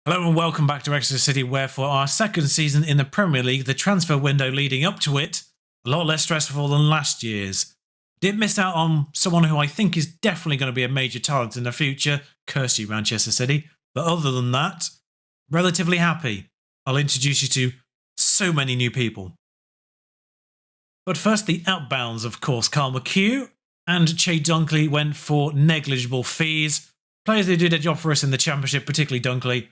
Hello and welcome back to Exeter City, where for our second season in the Premier League, the transfer window leading up to it, a lot less stressful than last year's. Did miss out on someone who I think is definitely going to be a major talent in the future, curse you Manchester City, but other than that, relatively happy. I'll introduce you to so many new people. But first, the outbounds, of course. Carl McHugh and Che Dunkley went for negligible fees. Players who did a job for us in the Championship, particularly Dunkley,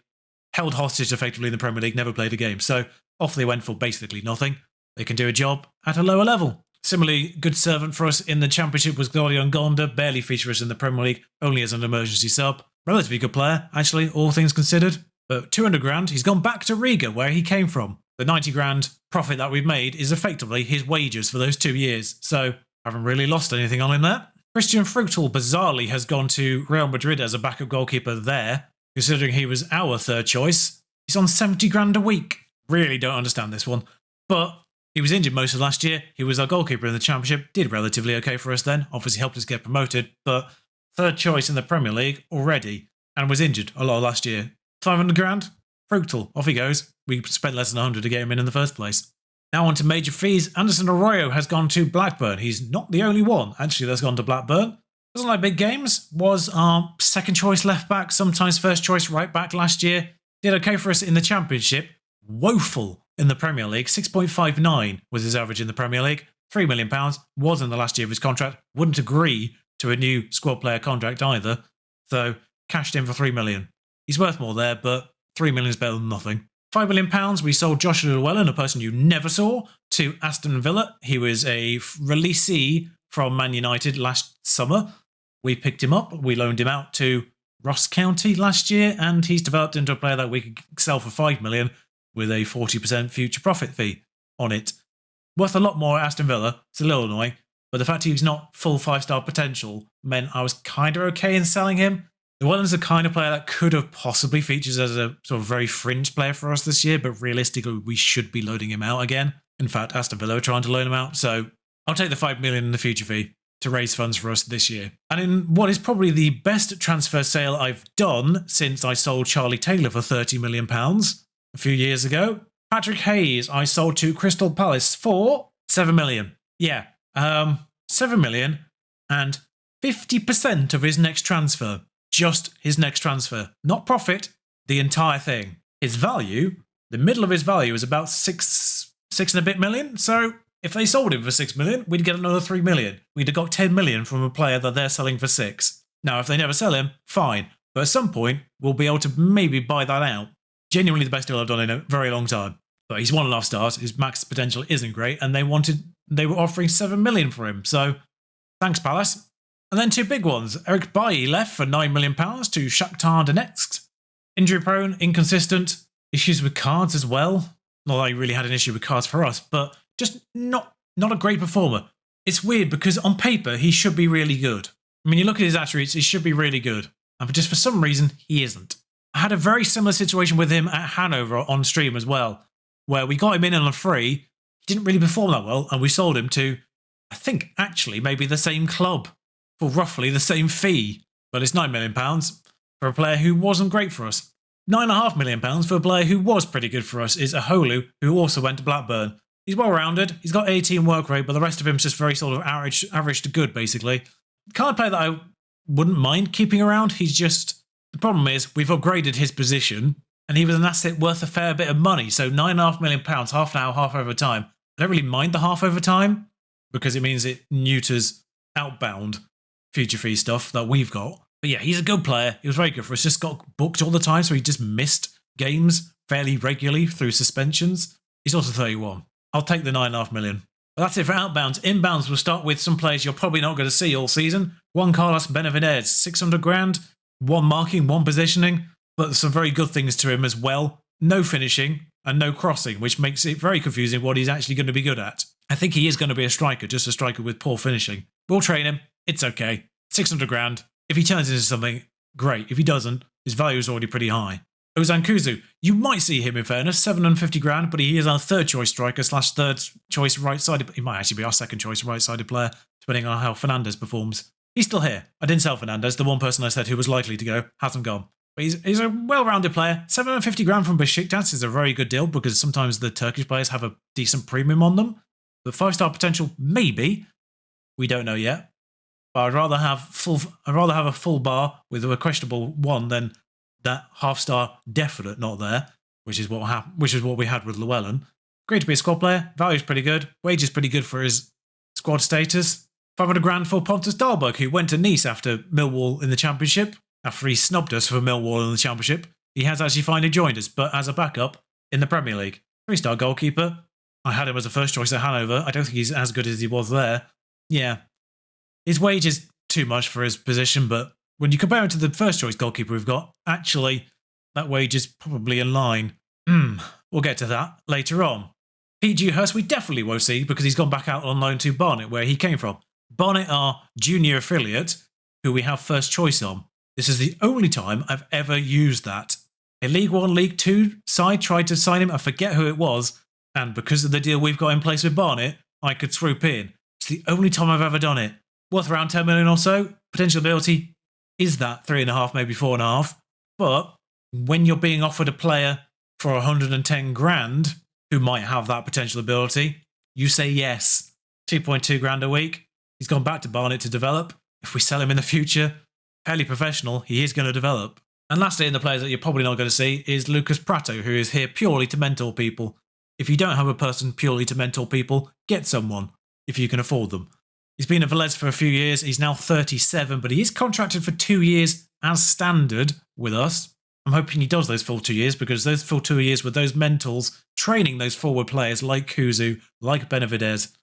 held hostage effectively in the Premier League, never played a game. So off they went for basically nothing. They can do a job at a lower level. Similarly, good servant for us in the Championship was Gaudion Gonda, barely featured us in the Premier League, only as an emergency sub. Relatively good player, actually, all things considered. But 200 grand, he's gone back to Riga, where he came from. The 90 grand profit that we've made is effectively his wages for those 2 years. So haven't really lost anything on him there. Christian Fruchtel, bizarrely, has gone to Real Madrid as a backup goalkeeper there. Considering he was our third choice, he's on 70 grand a week. Really don't understand this one. But he was injured most of last year. He was our goalkeeper in the Championship. Did relatively okay for us then. Obviously helped us get promoted. But third choice in the Premier League already. And was injured a lot of last year. 500 grand? Fruchtel. Off he goes. We spent less than 100 to get him in the first place. Now on to major fees. Anderson Arroyo has gone to Blackburn. He's not the only one, actually, that's gone to Blackburn. Doesn't like big games, was our second choice left back, sometimes first choice right back last year. Did okay for us in the Championship. Woeful in the Premier League. 6.59 was his average in the Premier League. £3 million was in the last year of his contract. Wouldn't agree to a new squad player contract either. So cashed in for £3 million. He's worth more there, but £3 million is better than nothing. £5 million, we sold Joshua Llewellyn, a person you never saw, to Aston Villa. He was a releasee from Man United last summer. We picked him up, we loaned him out to Ross County last year, and he's developed into a player that we could sell for £5 million with a 40% future profit fee on it. Worth a lot more at Aston Villa. It's a little annoying, but the fact he's not full 5-star potential meant I was kind of okay in selling him. Llewellyn's the kind of player that could have possibly featured as a sort of very fringe player for us this year, but realistically, we should be loading him out again. In fact, Aston Villa are trying to loan him out, so I'll take the £5 million in the future fee to raise funds for us this year. And in what is probably the best transfer sale I've done since I sold Charlie Taylor for £30 million a few years ago, Patrick Hayes I sold to Crystal Palace for £7 million. Yeah, £7 million and 50% of his next transfer. Just his next transfer. Not profit, the entire thing. His value, the middle of his value is about six and a bit million. So if they sold him for £6 million, we'd get another £3 million. We'd have got £10 million from a player that they're selling for £6. Now, if they never sell him, fine. But at some point, we'll be able to maybe buy that out. Genuinely the best deal I've done in a very long time. But he's 1.5 stars. His max potential isn't great. And they were offering £7 million for him. So thanks, Palace. And then two big ones. Eric Bailly left for £9 million to Shakhtar Donetsk. Injury prone, inconsistent, issues with cards as well. Not that he really had an issue with cards for us, but just not a great performer. It's weird because on paper, he should be really good. I mean, you look at his attributes, he should be really good. And just for some reason, he isn't. I had a very similar situation with him at Hanover on stream as well, where we got him in on a free. He didn't really perform that well, and we sold him to, I think, actually maybe the same club for roughly the same fee. But it's £9 million for a player who wasn't great for us. £9.5 million for a player who was pretty good for us is Aholu, who also went to Blackburn. He's well-rounded, he's got 18 work rate, but the rest of him's just very sort of average to good, basically. Kind of player that I wouldn't mind keeping around. He's just... The problem is, we've upgraded his position, and he was an asset worth a fair bit of money. So £9.5 million, half an hour, half overtime. I don't really mind the half overtime, because it means it neuters outbound future fee stuff that we've got. But yeah, he's a good player. He was very good for us. Just got booked all the time, so he just missed games fairly regularly through suspensions. He's also 31. I'll take the £9.5 million. But that's it for outbounds. Inbounds, we'll start with some players you're probably not going to see all season. Juan Carlos Benavidez, 600 grand. One marking, one positioning, but some very good things to him as well. No finishing and no crossing, which makes it very confusing what he's actually going to be good at. I think he is going to be a striker, just a striker with poor finishing. We'll train him. It's okay. 600 grand. If he turns into something, great. If he doesn't, his value is already pretty high. Ozan Kuzu, you might see him in fairness, 750 grand, but he is our third choice striker / third choice right-sided. He might actually be our second choice right-sided player, depending on how Fernandes performs. He's still here. I didn't sell Fernandes. The one person I said who was likely to go hasn't gone. But he's a well-rounded player. 750 grand from Besiktas is a very good deal because sometimes the Turkish players have a decent premium on them. But 5-star potential, maybe. We don't know yet. But I'd rather have a full bar with a questionable one than that half-star definite not there, which is what we had with Llewellyn. Great to be a squad player. Value's pretty good. Wage is pretty good for his squad status. 500 grand for Pontus Dahlberg, who went to Nice after Millwall in the Championship. After he snubbed us for Millwall in the Championship, he has actually finally joined us, but as a backup in the Premier League. 3-star goalkeeper. I had him as a first choice at Hanover. I don't think he's as good as he was there. Yeah. His wage is too much for his position, but when you compare him to the first choice goalkeeper we've got, actually, that wage is probably in line. We'll get to that later on. PG Hurst we definitely won't see because he's gone back out on loan to Barnet, where he came from. Barnet are junior affiliate, who we have first choice on. This is the only time I've ever used that. A League 1, League 2 side tried to sign him, I forget who it was, and because of the deal we've got in place with Barnet, I could swoop in. It's the only time I've ever done it. Worth around 10 million or so. Potential ability is that 3.5, maybe 4.5. But when you're being offered a player for 110 grand, who might have that potential ability, you say yes. 2.2 grand a week. He's gone back to Barnet to develop. If we sell him in the future, fairly professional, he is going to develop. And lastly, in the players that you're probably not going to see is Lucas Prato, who is here purely to mentor people. If you don't have a person purely to mentor people, get someone, if you can afford them. He's been at Velez for a few years. He's now 37, but he is contracted for 2 years as standard with us. I'm hoping he does those full 2 years because those full 2 years with those mentors training those forward players like Kuzu, like Benavidez.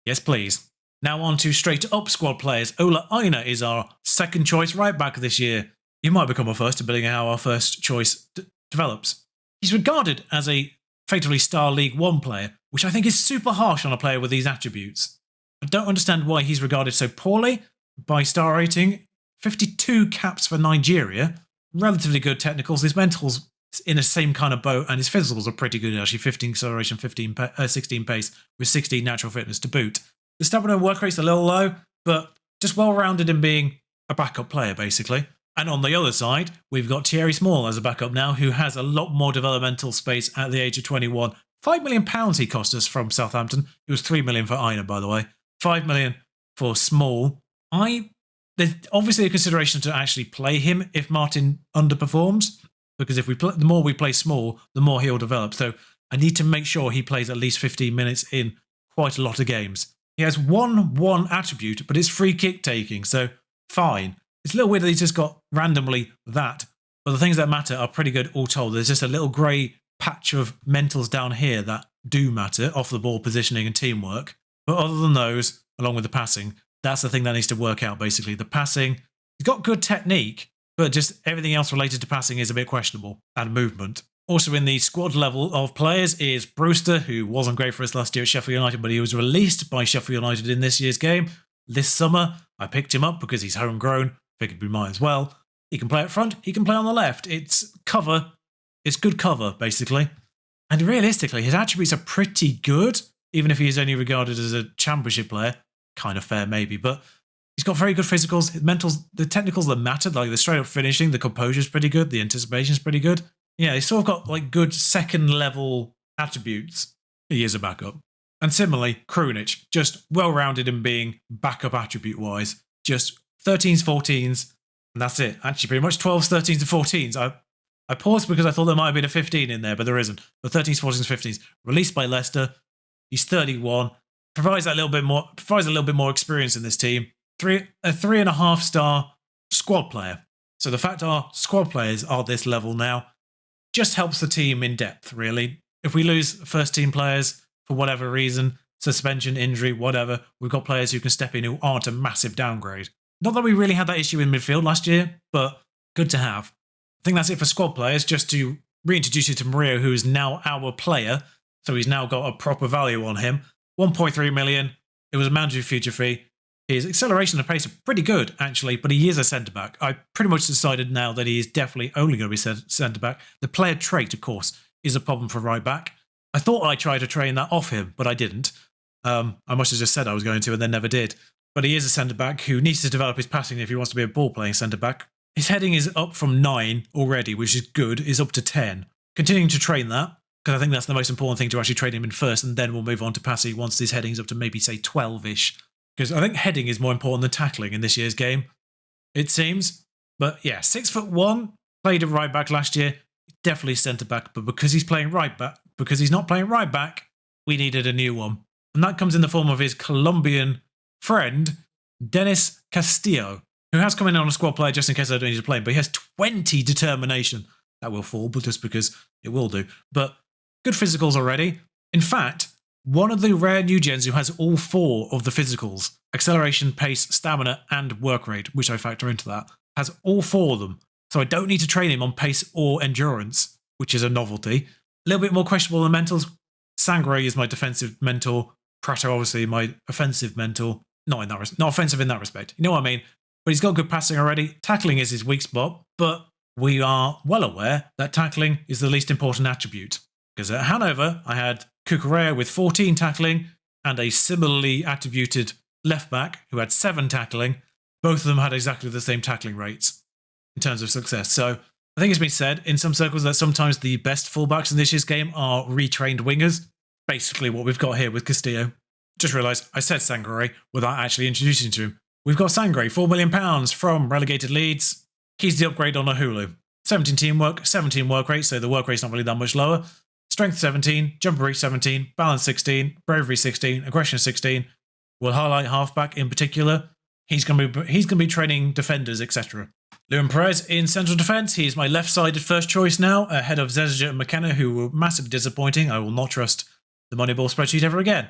Yes, please. Now on to straight up squad players. Ola Aina is our second choice right back this year. He might become our first, depending on how our first choice develops. He's regarded as a effectively star League 1 player, which I think is super harsh on a player with these attributes. I don't understand why he's regarded so poorly by star rating. 52 caps for Nigeria. Relatively good technicals. His mentals in the same kind of boat, and his physicals are pretty good actually. 15 acceleration, 16 pace, with 16 natural fitness to boot. The stamina and work rate's a little low, but just well-rounded in being a backup player, basically. And on the other side, we've got Thierry Small as a backup now, who has a lot more developmental space at the age of 21. £5 million he cost us from Southampton. It was £3 million for Aina, by the way. £5 million for Small. There's obviously a consideration to actually play him if Martin underperforms, because if the more we play Small, the more he'll develop. So I need to make sure he plays at least 15 minutes in quite a lot of games. He has one attribute, but it's free kick taking, so fine. It's a little weird that he's just got randomly that, but the things that matter are pretty good all told. There's just a little grey patch of mentals down here that do matter, off the ball positioning and teamwork. But other than those, along with the passing, that's the thing that needs to work out, basically. The passing, he's got good technique, but just everything else related to passing is a bit questionable, and movement. Also in the squad level of players is Brewster, who wasn't great for us last year at Sheffield United, but he was released by Sheffield United in this year's game. This summer, I picked him up because he's homegrown. Figured we might as well. He can play up front, he can play on the left. It's cover. It's good cover, basically. And realistically, his attributes are pretty good, even if he's only regarded as a championship player. Kind of fair, maybe, but he's got very good physicals, his mentals, the technicals that matter, like the straight up finishing, the composure's pretty good, the anticipation's pretty good. Yeah, he's sort of got like good second level attributes. He is a backup. And similarly, Krunic, just well-rounded in being backup attribute-wise. Just 13s, 14s, and that's it. Actually, pretty much 12s, 13s, and 14s. I paused because I thought there might have been a 15 in there, but there isn't. But 13s, 14s, 15s. Released by Leicester. He's 31. Provides a little bit more experience in this team. A 3.5 star squad player. So the fact our squad players are this level now just helps the team in depth, really. If we lose first team players for whatever reason, suspension, injury, whatever, we've got players who can step in who aren't a massive downgrade. Not that we really had that issue in midfield last year, but good to have. I think that's it for squad players. Just to reintroduce you to Mario, who is now our player, so he's now got a proper value on him. 1.3 million. It was a mandatory future fee. His acceleration and pace are pretty good, actually, but he is a centre-back. I pretty much decided now that he is definitely only going to be centre-back. The player trait, of course, is a problem for right-back. I thought I tried to train that off him, but I didn't. I must have just said I was going to and then never did. But he is a centre-back who needs to develop his passing if he wants to be a ball-playing centre-back. His heading is up from 9 already, which is good, is up to 10. Continuing to train that, because I think that's the most important thing, to actually train him in first, and then we'll move on to passing once his heading's up to maybe, say, 12-ish. Because I think heading is more important than tackling in this year's game, it seems. But yeah, 6'1", played at right back last year, definitely centre back, but because he's playing right back, because he's not playing right back, we needed a new one. And that comes in the form of his Colombian friend, Dennis Castillo, who has come in on a squad player just in case I don't need to play him, but he has 20 determination. That will fall, but just because it will do. But good physicals already. In fact, one of the rare new gens who has all 4 of the physicals, acceleration, pace, stamina, and work rate, which I factor into that, has all 4 of them. So I don't need to train him on pace or endurance, which is a novelty. A little bit more questionable than mentals. Sangre is my defensive mentor. Prater, obviously, my offensive mentor. Not offensive in that respect. You know what I mean? But he's got good passing already. Tackling is his weak spot, but we are well aware that tackling is the least important attribute. Because at Hanover, I had Cucurella with 14 tackling and a similarly attributed left back who had 7 tackling. Both of them had exactly the same tackling rates in terms of success. So I think it's been said in some circles that sometimes the best fullbacks in this year's game are retrained wingers. Basically what we've got here with Castillo. Just realised I said Sangre without actually introducing to him. We've got Sangre, £4 million from relegated Leeds. He's the upgrade on a Hulu. 17 teamwork, 17 work rate, so the work rate's not really that much lower. Strength 17, jump reach 17, balance 16, bravery 16, aggression 16. We'll highlight halfback in particular. He's going to be training defenders, etc. Luan Perez in central defence. He's my left-sided first choice now, ahead of Zeziger and McKenna, who were massively disappointing. I will not trust the Moneyball spreadsheet ever again.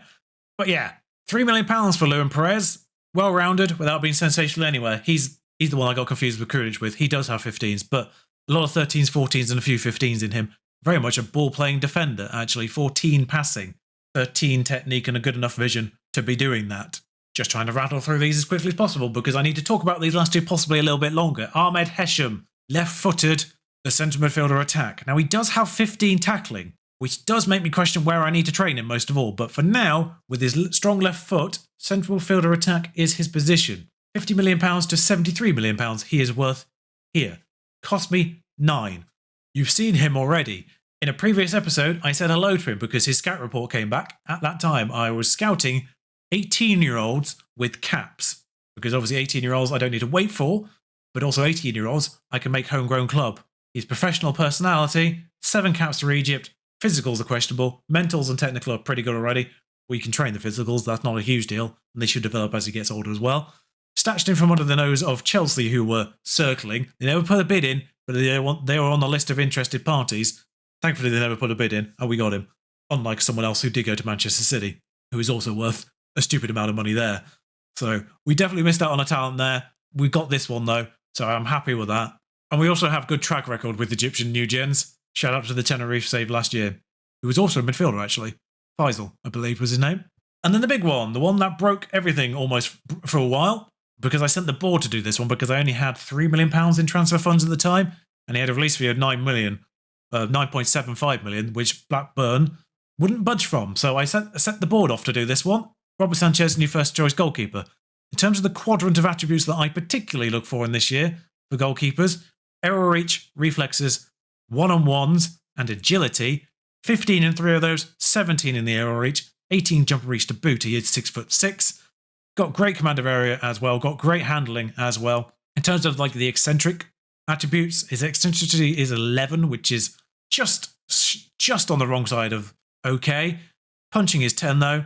But yeah, £3 million for Luan Perez. Well-rounded without being sensational anywhere. He's the one I got confused with Courage with. He does have 15s, but a lot of 13s, 14s, and a few 15s in him. Very much a ball-playing defender, actually. 14 passing, 13 technique, and a good enough vision to be doing that. Just trying to rattle through these as quickly as possible because I need to talk about these last two possibly a little bit longer. Ahmed Hesham, left-footed, the centre midfielder attack. Now, he does have 15 tackling, which does make me question where I need to train him most of all. But for now, with his strong left foot, central midfielder attack is his position. £50 million to £73 million he is worth here. Cost me 9. You've seen him already. In a previous episode, I said hello to him because his scout report came back. At that time, I was scouting 18-year-olds with caps. Because obviously 18-year-olds I don't need to wait for, but also 18-year-olds I can make homegrown club. His professional personality, 7 caps for Egypt, physicals are questionable, mentals and technical are pretty good already. We can train the physicals, that's not a huge deal, and they should develop as he gets older as well. Snatched him from under the nose of Chelsea, who were circling. They never put a bid in, but they were on the list of interested parties. Thankfully, they never put a bid in, and we got him. Unlike someone else who did go to Manchester City, who is also worth a stupid amount of money there. So we definitely missed out on a talent there. We got this one, though, so I'm happy with that. And we also have good track record with Egyptian new gens. Shout out to the Tenerife save last year, who was also a midfielder, actually. Faisal, I believe, was his name. And then the big one, the one that broke everything almost for a while, because I sent the board to do this one because I only had £3 million in transfer funds at the time, and he had a release fee of 9.75 million, which Blackburn wouldn't budge from. So I set the board off to do this one. Robert Sanchez, new first choice goalkeeper. In terms of the quadrant of attributes that I particularly look for in this year for goalkeepers, error reach, reflexes, one-on-ones, and agility. 15 in 3 of those, 17 in the error reach, 18 jump reach to boot. He is 6'6". Got great command of area as well, got great handling as well. In terms of like the eccentric attributes, his eccentricity is 11, which is just on the wrong side of okay. Punching is 10 though,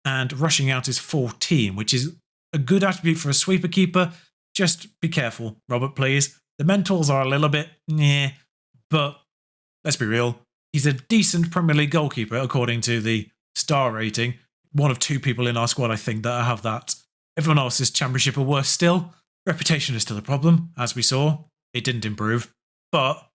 and rushing out is 14, which is a good attribute for a sweeper keeper. Just be careful, Robert, please. The mentals are a little bit meh, but let's be real. He's a decent Premier League goalkeeper according to the star rating. One of 2 people in our squad, I think, that have that. Everyone else is Championship or worse still. Reputation is still a problem, as we saw. It didn't improve. But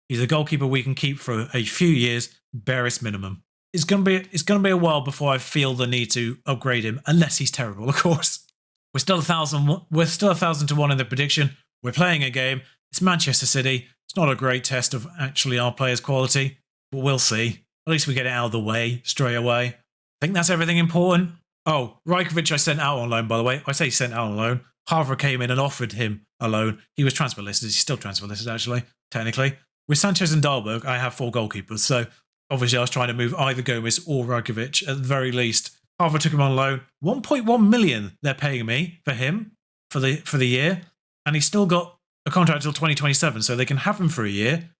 he's a goalkeeper we can keep for a few years, barest minimum. It's gonna be a while before I feel the need to upgrade him, unless he's terrible, of course. We're still 1,000 to 1 in the prediction. We're playing a game. It's Manchester City. It's not a great test of actually our players' quality, but we'll see. At least we get it out of the way straight away. I think that's everything important. Oh, Rajkovic I sent out on loan, by the way. I say sent out on loan. Havre came in and offered him a loan. He was transfer listed. He's still transfer listed, actually, technically. With Sanchez and Dahlberg, I have 4 goalkeepers. So obviously I was trying to move either Gomez or Rakovic at the very least. Havre took him on loan. 1.1 million they're paying me for him for the year. And he's still got a contract until 2027, so they can have him for a year.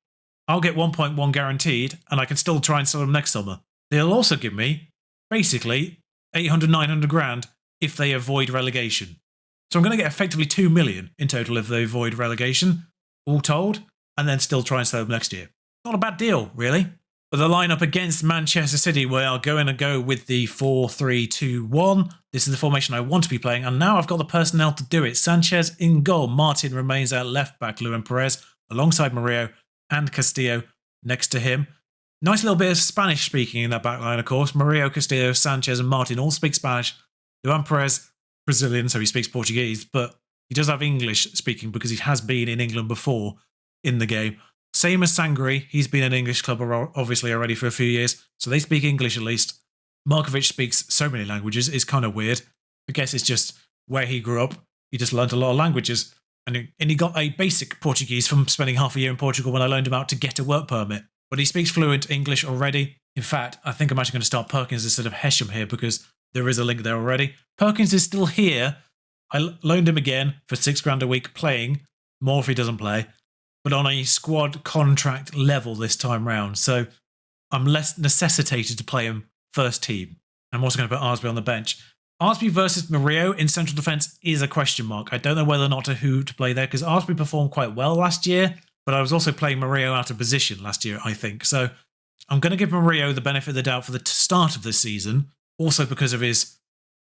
I'll get 1.1 guaranteed, and I can still try and sell him next summer. They'll also give me, basically, 800, 900 grand if they avoid relegation. So I'm going to get effectively 2 million in total if they avoid relegation, all told, and then still try and sell them next year. Not a bad deal, really. But the lineup against Manchester City, we are going to go with the 4-3-2-1. This is the formation I want to be playing, and now I've got the personnel to do it. Sanchez in goal. Martin remains at left back. Luan Perez alongside Murillo and Castillo next to him. Nice little bit of Spanish speaking in that back line, of course. Murillo, Castillo, Sanchez, and Martin all speak Spanish. Luan Perez, Brazilian, so he speaks Portuguese, but he does have English speaking because he has been in England before in the game. Same as Sangri, he's been an English club obviously already for a few years, so they speak English at least. Markovic speaks so many languages, it's kind of weird. I guess it's just where he grew up. He just learned a lot of languages. And he got a basic Portuguese from spending half a year in Portugal when I loaned him out to get a work permit. But he speaks fluent English already. In fact, I think I'm actually going to start Perkins instead of Hesham here because there is a link there already. Perkins is still here. I loaned him again for £6 a week playing, more if he doesn't play, but on a squad contract level this time round. So I'm less necessitated to play him first team. I'm also going to put Arsby on the bench. Arsby versus Murillo in central defence is a question mark. I don't know whether or not who to play there because Arsby performed quite well last year, but I was also playing Murillo out of position last year, I think. So I'm going to give Murillo the benefit of the doubt for the start of the season, also because of his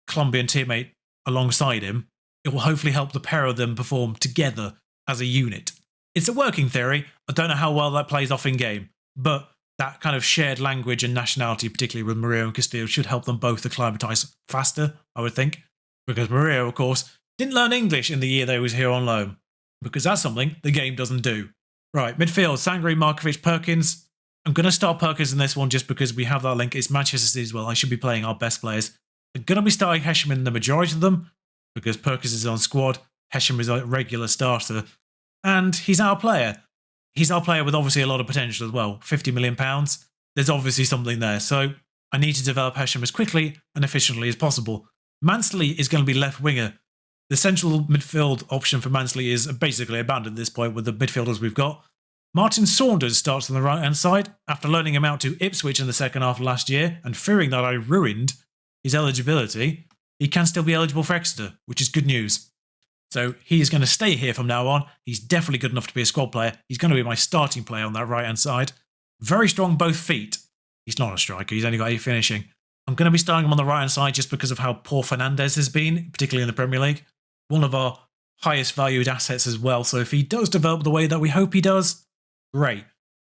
Colombian teammate alongside him. It will hopefully help the pair of them perform together as a unit. It's a working theory. I don't know how well that plays off in game, but that kind of shared language and nationality, particularly with Murillo and Castillo, should help them both acclimatise faster, I would think. Because Murillo, of course, didn't learn English in the year they was here on loan. Because that's something the game doesn't do. Right, midfield, Sangri, Markovic, Perkins. I'm going to start Perkins in this one just because we have that link. It's Manchester City as well. I should be playing our best players. I'm going to be starting Hesham in the majority of them because Perkins is on squad. Hesham is a regular starter. And he's our player. He's our player with obviously a lot of potential as well. £50 million. There's obviously something there. So I need to develop Hesham as quickly and efficiently as possible. Mansley is going to be left winger. The central midfield option for Mansley is basically abandoned at this point with the midfielders we've got. Martin Saunders starts on the right-hand side. After loaning him out to Ipswich in the second half of last year and fearing that I ruined his eligibility, he can still be eligible for Exeter, which is good news. So he's going to stay here from now on. He's definitely good enough to be a squad player. He's going to be my starting player on that right-hand side. Very strong both feet. He's not a striker. He's only got 8 finishing. I'm going to be starting him on the right-hand side just because of how poor Fernandes has been, particularly in the Premier League. One of our highest valued assets as well. So if he does develop the way that we hope he does, great.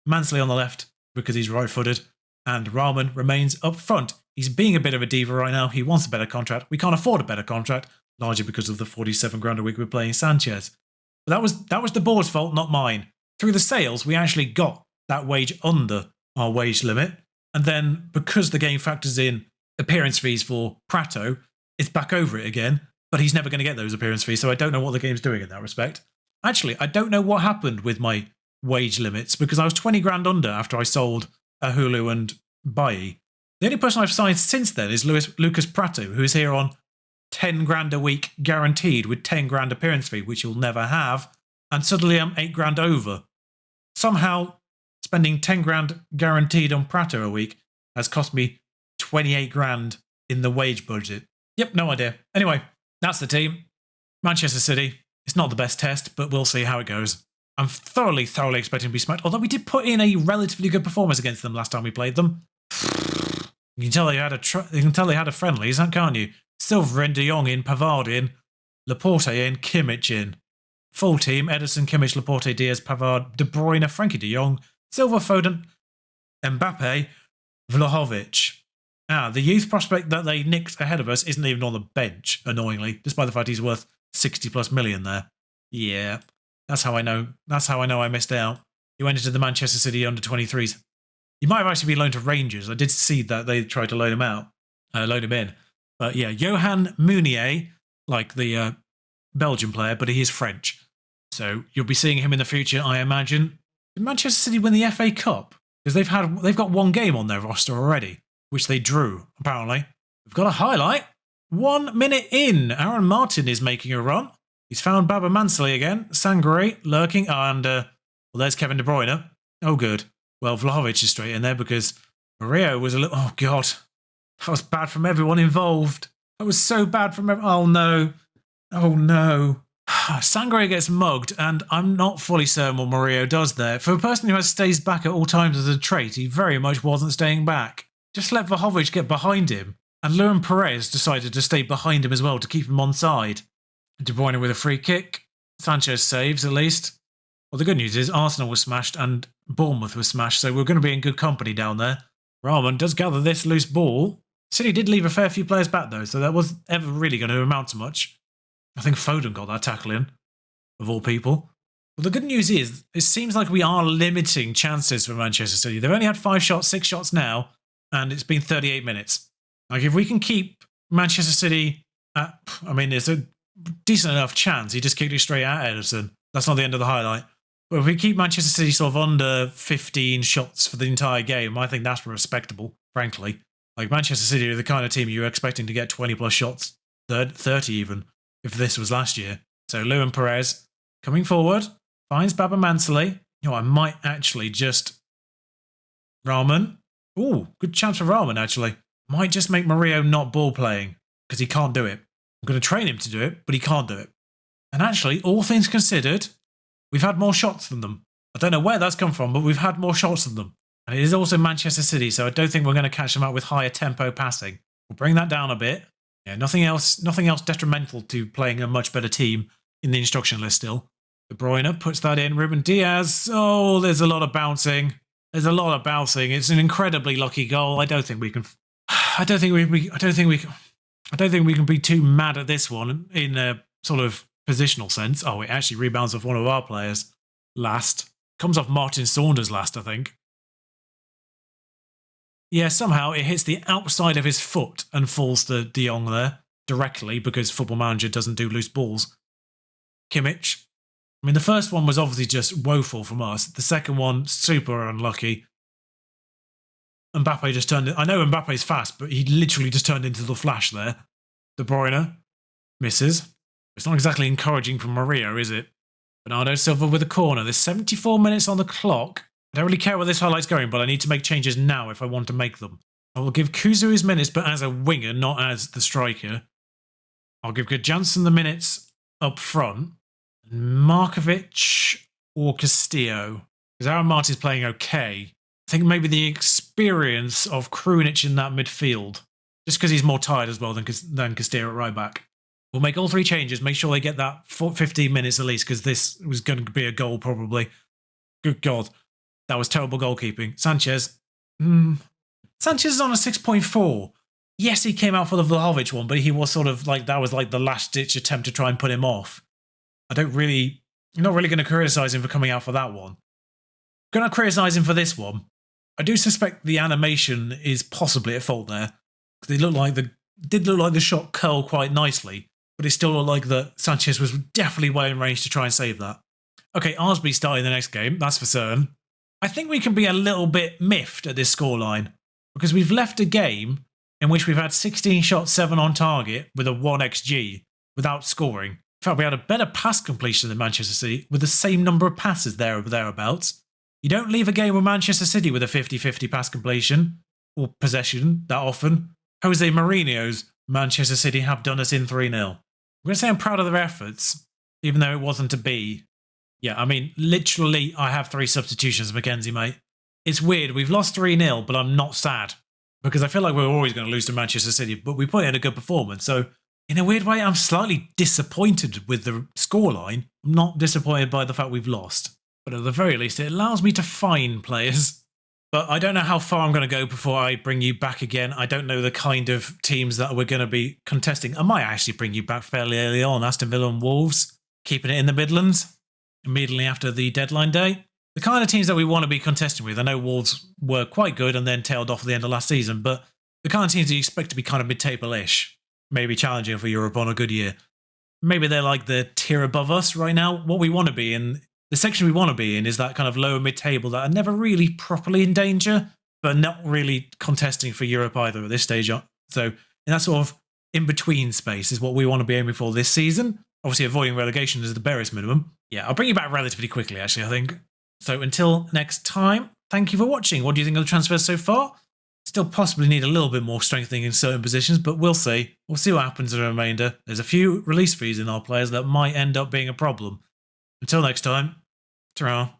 Mansley on the left because he's right-footed. And Rahman remains up front. He's being a bit of a diva right now. He wants a better contract. We can't afford a better contract, largely because of the £47 a week we're playing Sanchez. But that was the board's fault, not mine. Through the sales, we actually got that wage under our wage limit. And then because the game factors in appearance fees for Prato, it's back over it again. But he's never going to get those appearance fees, so I don't know what the game's doing in that respect. Actually, I don't know what happened with my wage limits because I was 20 grand under after I sold Ahulu and Bailly. The only person I've signed since then is Lucas Prato, who is here on 10 grand a week guaranteed with 10 grand appearance fee, which you'll never have. And suddenly I'm 8 grand over. Somehow spending 10 grand guaranteed on Prato a week has cost me 28 grand in the wage budget. Yep, no idea. Anyway, that's the team. Manchester City. It's not the best test, but we'll see how it goes. I'm thoroughly expecting to be smacked, although we did put in a relatively good performance against them last time we played them. You can tell they had a friendly, can't you? Silva in, De Jong in, Pavard in, Laporte in, Kimmich in. Full team, Ederson, Kimmich, Laporte, Diaz, Pavard, De Bruyne, Frankie de Jong, Silva, Foden, Mbappe, Vlahovic. The youth prospect that they nicked ahead of us isn't even on the bench, annoyingly, despite the fact he's worth 60+ million there. Yeah, that's how I know I missed out. He went into the Manchester City under-23s. He might have actually been loaned to Rangers. I did see that they tried to loan him in. But yeah, Johan Mounier, like the Belgian player, but he is French. So you'll be seeing him in the future, I imagine. Did Manchester City win the FA Cup? Because they've got one game on their roster already, which they drew, apparently. We've got a highlight. 1 minute in, Aaron Martin is making a run. He's found Baba Mansley again. Sangare lurking, and well, there's Kevin De Bruyne. Oh, good. Well, Vlahovic is straight in there because Mario was a little... Oh, God. That was bad from everyone involved. That was so bad from everyone. Oh, no. Oh, no. Sangare gets mugged, and I'm not fully certain what Mario does there. For a person who stays back at all times as a trait, he very much wasn't staying back. Just let Vlahovic get behind him, and Luan Perez decided to stay behind him as well to keep him onside. De Bruyne with a free kick. Sanchez saves, at least. Well, the good news is Arsenal was smashed and Bournemouth was smashed, so we're going to be in good company down there. Rahman does gather this loose ball. City did leave a fair few players back, though, so that wasn't ever really going to amount to much. I think Foden got that tackle in, of all people. Well, the good news is, it seems like we are limiting chances for Manchester City. They've only had 5 shots, 6 shots now, and it's been 38 minutes. Like, if we can keep Manchester City at... I mean, it's a decent enough chance. He just kicked it straight at Ederson. That's not the end of the highlight. But if we keep Manchester City sort of under 15 shots for the entire game, I think that's respectable, frankly. Like, Manchester City are the kind of team you're expecting to get 20 plus shots, 30 even, if this was last year. So Luan Perez coming forward, finds Baba Mansley. You know, I might actually just... Rahman. Ooh, good chance for Rahman, actually. Might just make Mario not ball playing, because he can't do it. I'm going to train him to do it, but he can't do it. And actually, all things considered, we've had more shots than them. I don't know where that's come from, but we've had more shots than them. And it is also Manchester City, so I don't think we're going to catch them out with higher tempo passing. We'll bring that down a bit. Yeah, nothing else detrimental to playing a much better team in the instruction list still. De Bruyne puts that in. Ruben Diaz. Oh, there's a lot of bouncing. There's a lot of bouncing. It's an incredibly lucky goal. I don't think we can be too mad at this one in a sort of positional sense. Oh, it actually rebounds off one of our players last. Comes off Martin Saunders last, I think. Yeah, somehow it hits the outside of his foot and falls to De Jong there directly because Football Manager doesn't do loose balls. Kimmich. I mean, the first one was obviously just woeful from us. The second one, super unlucky. Mbappe just turned it. I know Mbappe's fast, but he literally just turned into the Flash there. De Bruyne misses. It's not exactly encouraging from Mario, is it? Bernardo Silva with a corner. There's 74 minutes on the clock. I don't really care where this highlight's going, but I need to make changes now if I want to make them. I will give Kuzu his minutes, but as a winger, not as the striker. I'll give Janssen the minutes up front. Markovic or Castillo. Because Aaron Martin's playing okay. I think maybe the experience of Krunic in that midfield. Just because he's more tired as well than Castillo at right back. We'll make all 3 changes. Make sure they get that 15 minutes at least, because this was going to be a goal probably. Good God. That was terrible goalkeeping. Sanchez. Sanchez is on a 6.4. Yes, he came out for the Vlahovic one, but he was sort of like, that was like the last-ditch attempt to try and put him off. You're not really going to criticise him for coming out for that one. I'm going to criticise him for this one. I do suspect the animation is possibly at fault there. They did look like the shot curled quite nicely, but it still looked like that Sanchez was definitely well in range to try and save that. Okay, Arsby starting the next game, that's for certain. I think we can be a little bit miffed at this scoreline because we've left a game in which we've had 16 shots, 7 on target with a 1xG without scoring. In fact, we had a better pass completion than Manchester City with the same number of passes there or thereabouts. You don't leave a game with Manchester City with a 50-50 pass completion or possession that often. Jose Mourinho's Manchester City have done us in 3-0. I'm going to say I'm proud of their efforts, even though it wasn't to be. Yeah, I mean, literally, I have 3 substitutions, Mackenzie, mate. It's weird. We've lost 3-0, but I'm not sad. Because I feel like we're always going to lose to Manchester City, but we put in a good performance. So, in a weird way, I'm slightly disappointed with the scoreline. I'm not disappointed by the fact we've lost. But at the very least, it allows me to fine players. But I don't know how far I'm going to go before I bring you back again. I don't know the kind of teams that we're going to be contesting. I might actually bring you back fairly early on. Aston Villa and Wolves, keeping it in the Midlands. Immediately after the deadline day. The kind of teams that we want to be contesting with. I know Wolves were quite good and then tailed off at the end of last season, but the kind of teams that you expect to be kind of mid-table-ish, maybe challenging for Europe on a good year. maybe they're like the tier above us right now. What we want to be in, the section we want to be in, is that kind of lower mid-table that are never really properly in danger, but not really contesting for Europe either at this stage. So in that sort of in-between space is what we want to be aiming for this season. Obviously, avoiding relegation is the barest minimum. Yeah, I'll bring you back relatively quickly, actually, I think. So until next time, thank you for watching. What do you think of the transfers so far? Still possibly need a little bit more strengthening in certain positions, but we'll see. We'll see what happens in the remainder. There's a few release fees in our players that might end up being a problem. Until next time, ta-ra.